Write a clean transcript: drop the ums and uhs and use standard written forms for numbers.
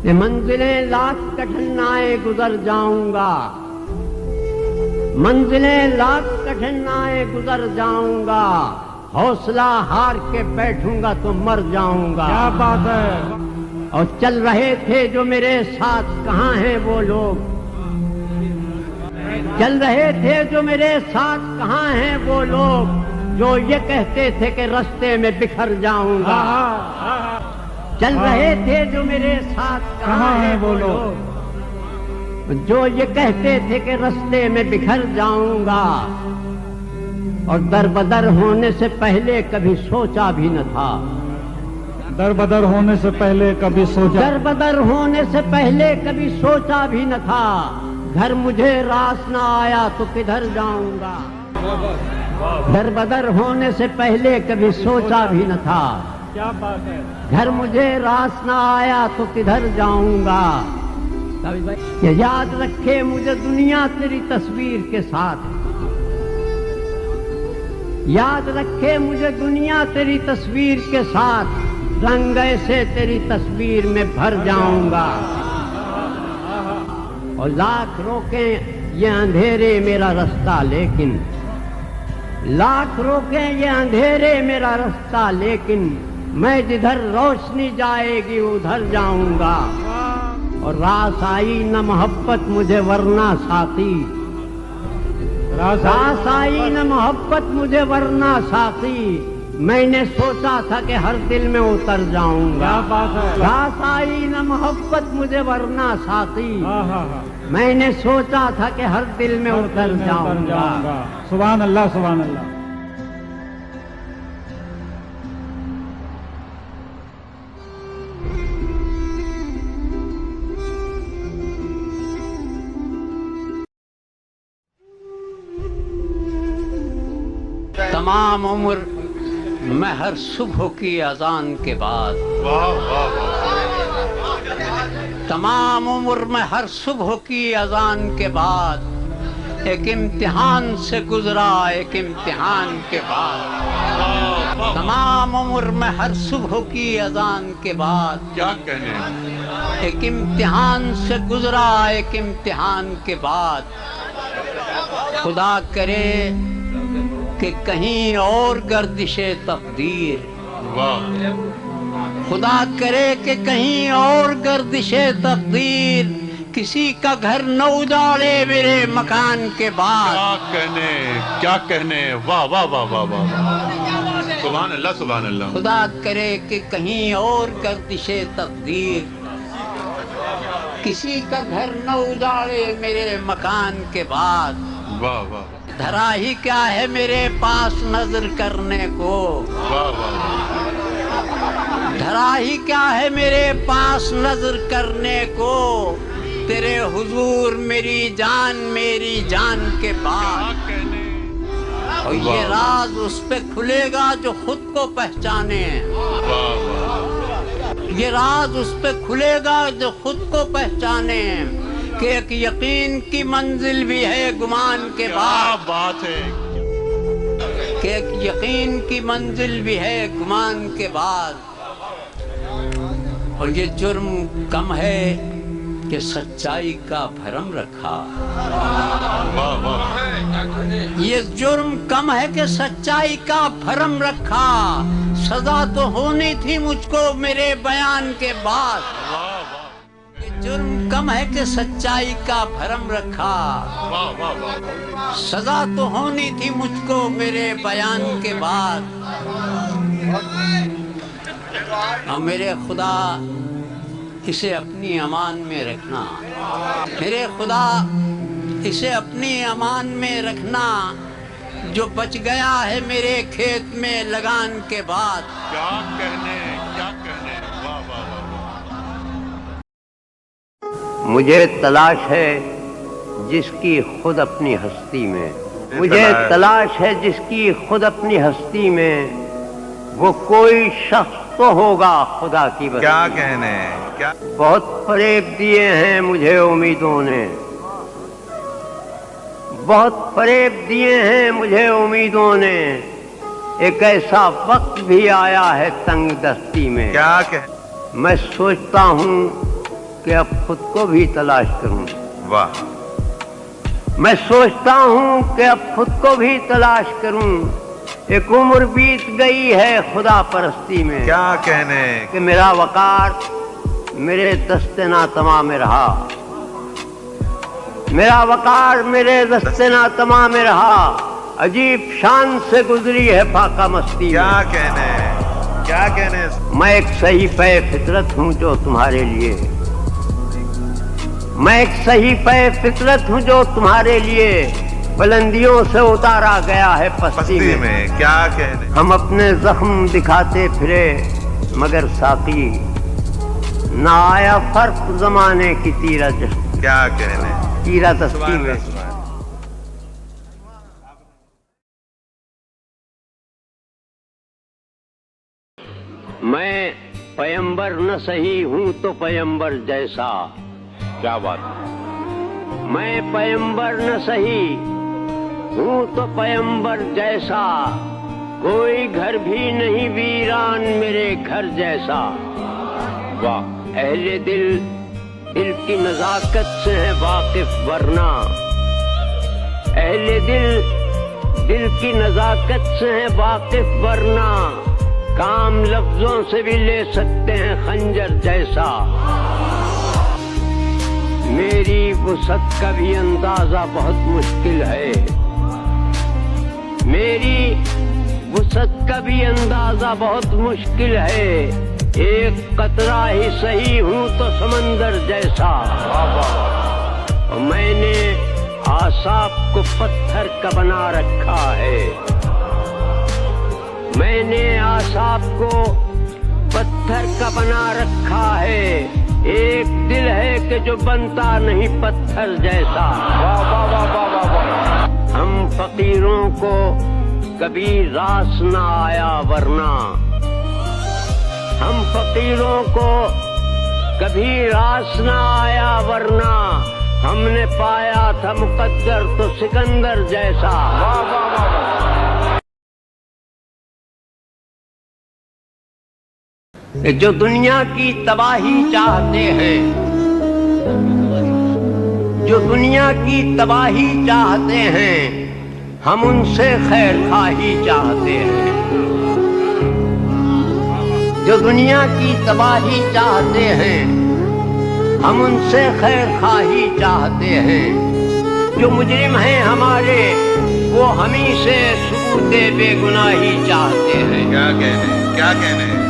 کہ منزلیں لاکھ کٹھنائیں گزر جاؤں گا، منزلیں لاکھ کٹھنائیں گزر جاؤں گا، حوصلہ ہار کے بیٹھوں گا تو مر جاؤں گا۔ کیا بات ہے! اور چل رہے تھے جو میرے ساتھ کہاں ہیں وہ لوگ، چل رہے تھے جو میرے ساتھ کہاں ہیں وہ لوگ جو یہ کہتے تھے کہ رستے میں بکھر جاؤں گا۔ چل رہے تھے جو میرے ساتھ کہاں ہیں وہ لوگ جو یہ کہتے تھے کہ رستے میں بکھر جاؤں گا، اور در بدر ہونے سے پہلے کبھی سوچا بھی نہ تھا، در بدر ہونے سے پہلے کبھی سوچا، در بدر ہونے سے پہلے کبھی سوچا بھی نہ تھا، گھر مجھے راس نہ آیا تو کدھر جاؤں گا۔ در بدر ہونے سے پہلے کبھی سوچا بھی نہ تھا، کیا بات ہے! گھر مجھے راس نہ آیا تو کدھر جاؤں گا۔ کہ یاد رکھے مجھے دنیا تیری تصویر کے ساتھ، یاد رکھے مجھے دنیا تیری تصویر کے ساتھ، رنگ ایسے تیری تصویر میں بھر جاؤں گا۔ اور لاکھ روکیں یہ اندھیرے میرا رستہ لیکن، لاکھ روکیں یہ اندھیرے میرا رستہ لیکن، میں جدھر روشنی جائے گی ادھر جاؤں گا۔ اور راس آئی نہ محبت مجھے ورنہ ساقی، راس آئی نہ محبت مجھے ورنہ ساقی، میں نے سوچا تھا کہ ہر دل میں اتر جاؤں گا۔ راس آئی نہ محبت مجھے ورنہ ساقی، میں نے سوچا تھا کہ ہر دل میں اتر جاؤں گا۔ سبحان اللہ، سبحان اللہ۔ تمام عمر میں ہر صبح کی اذان کے بعد، تمام عمر میں ہر صبح کی اذان کے بعد، ایک امتحان سے گزرا ایک امتحان کے بعد، تمام عمر میں ہر صبح کی اذان کے بعد، کیا کہنے، ایک امتحان سے گزرا ایک امتحان کے بعد، خدا کرے کہ کہیں اور گردش تقدیر، خدا کرے کہ کہیں اور گردش تقدیر، کسی کا گھر نہ اجاڑے میرے مکان کے بعد۔ کیا کہنے، واہ واہ واہ واہ واہ، سبحان اللہ، سبحان اللہ۔ خدا کرے کہ کہیں اور گردش تقدیر، کسی کا گھر نہ اجاڑے میرے مکان کے بعد، واہ واہ، دھرا ہی کیا ہے میرے پاس نظر کرنے کو، واہ واہ، دھرا ہی کیا ہے میرے پاس نظر کرنے کو، تیرے حضور میری جان کے بعد۔ اور یہ راز اس پہ کھلے گا جو خود کو پہچانے، یہ راز اس پہ کھلے گا جو خود کو پہچانے، کہ ایک یقین کی منزل بھی ہے گمان کے بعد، بات ہے کہ ایک یقین کی منزل بھی ہے گمان کے بعد۔ اور یہ جرم کم ہے کہ سچائی کا بھرم رکھا، یہ جرم کم ہے کہ سچائی کا بھرم رکھا، سزا تو ہونی تھی مجھ کو میرے بیان کے بعد، یہ جرم کم ہے کہ سچائی کا بھرم رکھا، سزا تو ہونی تھی مجھ کو میرے بیان کے بعد۔ اور میرے خدا اسے اپنی امان میں رکھنا، میرے خدا اسے اپنی امان میں رکھنا، جو بچ گیا ہے میرے کھیت میں لگان کے بعد۔ کیا کہنے، کیا کہنے، واہ واہ واہ۔ مجھے تلاش ہے جس کی خود اپنی ہستی میں، مجھے تلاش ہے جس کی خود اپنی ہستی میں، وہ کوئی شخص تو ہوگا خدا کی بستی۔ کیا کہنے، کیا بہت فریب دیے ہیں مجھے امیدوں نے، بہت فریب دیے ہیں مجھے امیدوں نے، ایک ایسا وقت بھی آیا ہے تنگ دستی میں، کیا کہ میں سوچتا ہوں کہ اب خود کو بھی تلاش کروں. واہ. میں سوچتا ہوں کہ اب خود کو بھی تلاش کروں. ایک عمر بیت گئی ہے خدا پرستی میں. کیا کہنے. کہ میرا وقار میرے دست ناتماں میں رہا. میرا وقار میرے دست ناتماں میں رہا. عجیب شان سے گزری ہے فاقہ مستی. کیا کہنے. کیا کہنے. میں ایک صحیفہ فطرت ہوں جو تمہارے لیے. میں ایک صحیفہ فطرت ہوں جو تمہارے لیے بلندیوں سے اتارا گیا ہے پستی میں. کیا کہنے. ہم اپنے زخم دکھاتے پھرے مگر ساقی نہ آیا فرق زمانے کی تیرہ کیا کہنے. تیرہ دستی میں. میں پیمبر نہ سہی ہوں تو پیمبر جیسا. کیا بات. میں پیمبر نہ سہی ہوں تو پیمبر جیسا. کوئی گھر بھی نہیں ویران میرے گھر جیسا. واہ. اہل دل دل کی نزاکت سے ہے واقف ورنہ. اہل دل دل کی نزاکت سے ہے واقف ورنہ. کام لفظوں سے بھی لے سکتے ہیں خنجر جیسا. میری وسعت کا بھی اندازہ بہت مشکل ہے. میری وسعت کا بھی اندازہ بہت مشکل ہے. ایک قطرہ ہی صحیح ہوں تو سمندر جیسا. میں نے اعصاب کو پتھر کا بنا رکھا ہے. میں نے اعصاب کو پتھر کا بنا رکھا ہے. ایک دل ہے کہ جو بنتا نہیں پتھر جیسا. ہم فقیروں کو کبھی راس نہ آیا ورنہ. ہم فقیروں کو کبھی راس نہ آیا ورنہ. ہم نے پایا تھا مقدر تو سکندر جیسا. جو دنیا کی تباہی چاہتے ہیں جو دنیا کی تباہی چاہتے ہیں ہم ان سے خیر خواہی چاہتے ہیں. جو دنیا کی تباہی چاہتے ہیں ہم ان سے خیر خواہی چاہتے ہیں. جو مجرم ہیں ہمارے وہ ہمیں سے ثبوت بے گناہی چاہتے ہیں. کیا کہنے. کیا کہنے.